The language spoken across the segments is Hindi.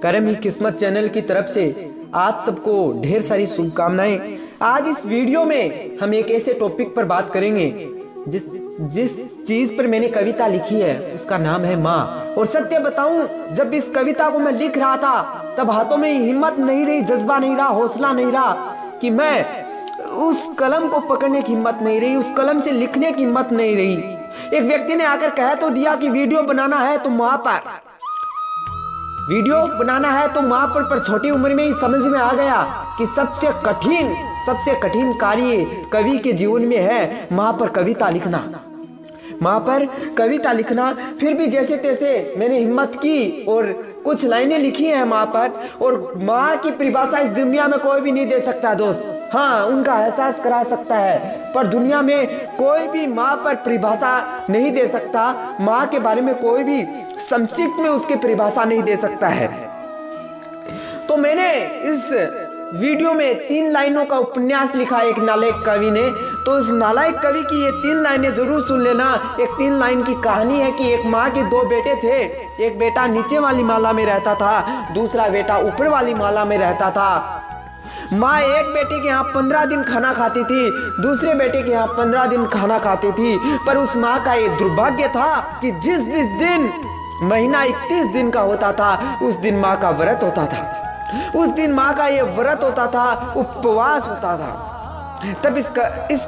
करम ही किस्मत चैनल की तरफ से आप सबको ढेर सारी शुभकामनाएं। आज इस वीडियो में हम एक ऐसे टॉपिक पर बात करेंगे जिस चीज पर मैंने कविता लिखी है उसका नाम है माँ। और सत्य बताऊं, जब इस कविता को मैं लिख रहा था तब हाथों में हिम्मत नहीं रही, जज्बा नहीं रहा, हौसला नहीं रहा कि मैं उस कलम को पकड़ने की हिम्मत नहीं रही, उस कलम से लिखने की हिम्मत नहीं रही। एक व्यक्ति ने आकर कह तो दिया कि वीडियो बनाना है तो माँ पर छोटी उम्र में ही समझ में आ गया कि सबसे कठिन कार्य कवि के जीवन में है माँ पर कविता लिखना। माँ पर कविता लिखना। फिर भी जैसे तैसे मैंने हिम्मत की और कुछ लाइनें लिखी हैं माँ पर। और माँ की परिभाषा इस दुनिया में कोई भी नहीं दे सकता दोस्त। हाँ, उनका एहसास करा सकता है, पर दुनिया में कोई भी माँ पर परिभाषा नहीं दे सकता। माँ के बारे में कोई भी संक्षिप्त में उसकी परिभाषा नहीं दे सकता है। तो मैंने इस वीडियो में 3 लाइनों का उपन्यास लिखा एक नालायक कवि ने। तो इस नालायक कवि की ये 3 लाइनें जरूर सुन लेना। एक 3 लाइन की कहानी है कि एक माँ के 2 बेटे थे। एक बेटा नीचे वाली माला में रहता था, दूसरा बेटा ऊपर वाली माला में रहता था। माँ एक बेटे के यहाँ 15 दिन खाना खाती थी, दूसरे बेटे के यहाँ 15 दिन खाना खाती थी। पर उस माँ का ये दुर्भाग्य था कि जिस दिन महीना 31 दिन का होता था उस दिन माँ का व्रत होता था। उस दिन माँ का ये व्रत होता था, उपवास होता था। तब इस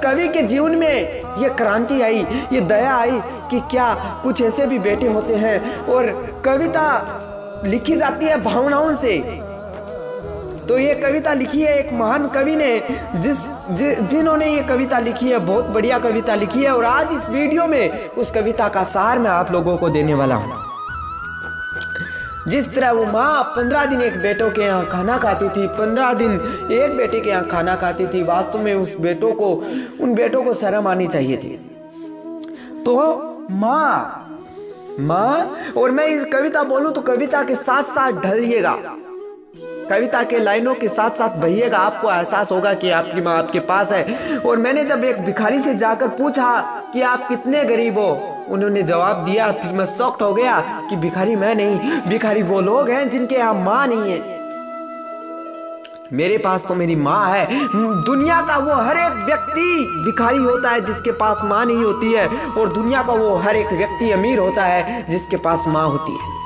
कवि के जीवन में ये क्रांति आई, ये दया आई कि क्या कुछ ऐसे भी बेटे होते हैं। और कविता लिखी जाती है भावनाओं से। तो ये कविता लिखी है एक महान कवि ने, जिन्होंने ये कविता लिखी है, बहुत बढ़िया कविता लिखी है। और आज इस वीडियो में उस कविता का सार मैं आप लोगों को देने वाला हूँ। जिस तरह वो माँ 15 दिन एक बेटों के यहाँ खाना खाती थी, 15 दिन एक बेटे के यहाँ खाना खाती थी, वास्तव में उन बेटों को शर्म आनी चाहिए थी। तो माँ और मैं इस कविता बोलूं तो कविता के साथ साथ ढलिएगा, कविता के लाइनों के साथ साथ बहिएगा। आपको एहसास होगा कि आपकी माँ आपके पास है। और मैंने जब एक भिखारी से जाकर पूछा कि आप कितने गरीब हो, उन्होंने जवाब दिया, फिर मैं शॉक्ड हो गया कि भिखारी मैं नहीं, भिखारी वो लोग हैं जिनके यहाँ माँ नहीं है। मेरे पास तो मेरी माँ है। दुनिया का वो हर एक व्यक्ति भिखारी होता है जिसके पास माँ नहीं होती है, और दुनिया का वो हर एक व्यक्ति अमीर होता है जिसके पास माँ होती है।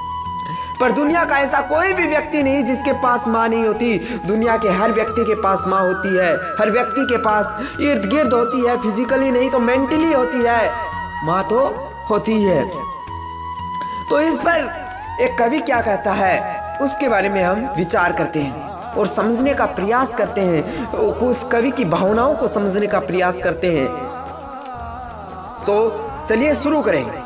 पर दुनिया का ऐसा कोई भी व्यक्ति नहीं जिसके पास माँ नहीं होती। दुनिया के हर व्यक्ति के पास माँ होती है, हर व्यक्ति के पास इर्द गिर्द होती है, फिजिकली नहीं तो मेंटली होती है, माँ तो होती है। तो इस पर एक कवि क्या कहता है उसके बारे में हम विचार करते हैं और समझने का प्रयास करते हैं, उस कवि की भावनाओं को समझने का प्रयास करते हैं। तो चलिए शुरू करें।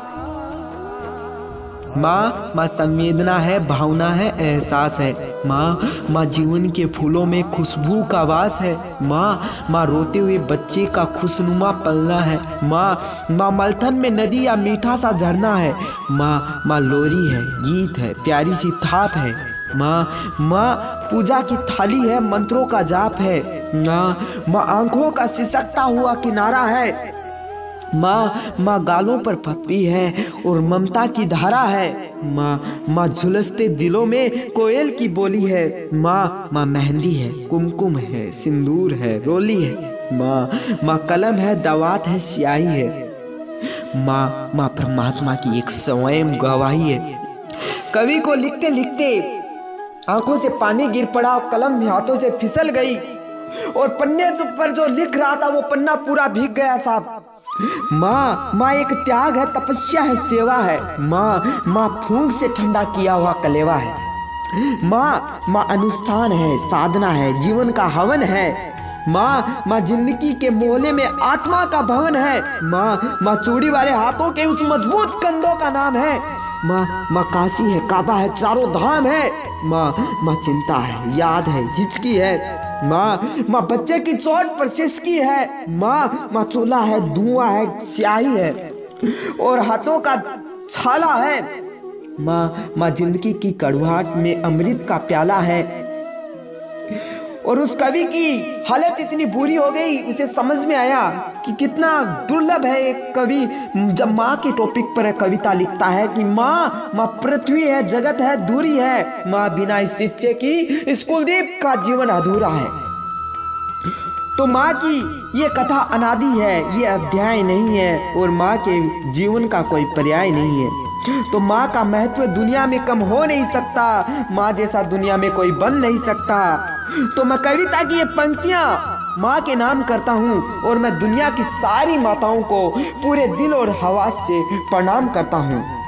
माँ संवेदना है, भावना है, एहसास है। माँ जीवन के फूलों में खुशबू का वास है। माँ रोते हुए बच्चे का खुशनुमा पलना है। माँ मलथन में नदी या मीठा सा झरना है। माँ लोरी है, गीत है, प्यारी सी थाप है। माँ पूजा की थाली है, मंत्रों का जाप है। माँ आंखों का सिसकता हुआ किनारा है। माँ गालों पर पप्पी है और ममता की धारा है। माँ झुलसते दिलों में कोयल की बोली है। माँ मेहंदी है, कुमकुम है, सिंदूर है, रोली है। माँ कलम है, दवात है, स्याही है। माँ परमात्मा की एक स्वयं गवाही है। कवि को लिखते लिखते आंखों से पानी गिर पड़ा और कलम हाथों से फिसल गई, और पन्ने पर जो लिख रहा था वो पन्ना पूरा भीग गया साहब। माँ एक त्याग है, तपस्या है, सेवा है। माँ फूंक से ठंडा किया हुआ कलेवा है। माँ अनुष्ठान है, साधना है, जीवन का हवन है। माँ जिंदगी के मोहल्ले में आत्मा का भवन है। माँ चूड़ी वाले हाथों के उस मजबूत कंधों का नाम है। माँ काशी है, काबा है, चारों धाम है। माँ चिंता है, याद है, हिचकी है। माँ बच्चे की चोट पर सिसकी है। माँ चूल्हा है, धुआं है, स्याही है और हाथों का छाला है। माँ जिंदगी की कड़वाहट में अमृत का प्याला है। और उस कवि की हालत इतनी बुरी हो गई, उसे समझ में आया कि कितना दुर्लभ है एक कवि जब माँ के टॉपिक पर कविता लिखता है कि माँ पृथ्वी है, जगत है, दूरी है, माँ बिना इस शिष्य की इस कुलदीप का जीवन अधूरा है। तो माँ की ये कथा अनादि है, ये अध्याय नहीं है और माँ के जीवन का कोई पर्याय नहीं है। तो माँ का महत्व दुनिया में कम हो नहीं सकता, माँ जैसा दुनिया में कोई बन नहीं सकता। तो मैं कविता की ये पंक्तियाँ माँ के नाम करता हूँ और मैं दुनिया की सारी माताओं को पूरे दिल और हवास से प्रणाम करता हूँ।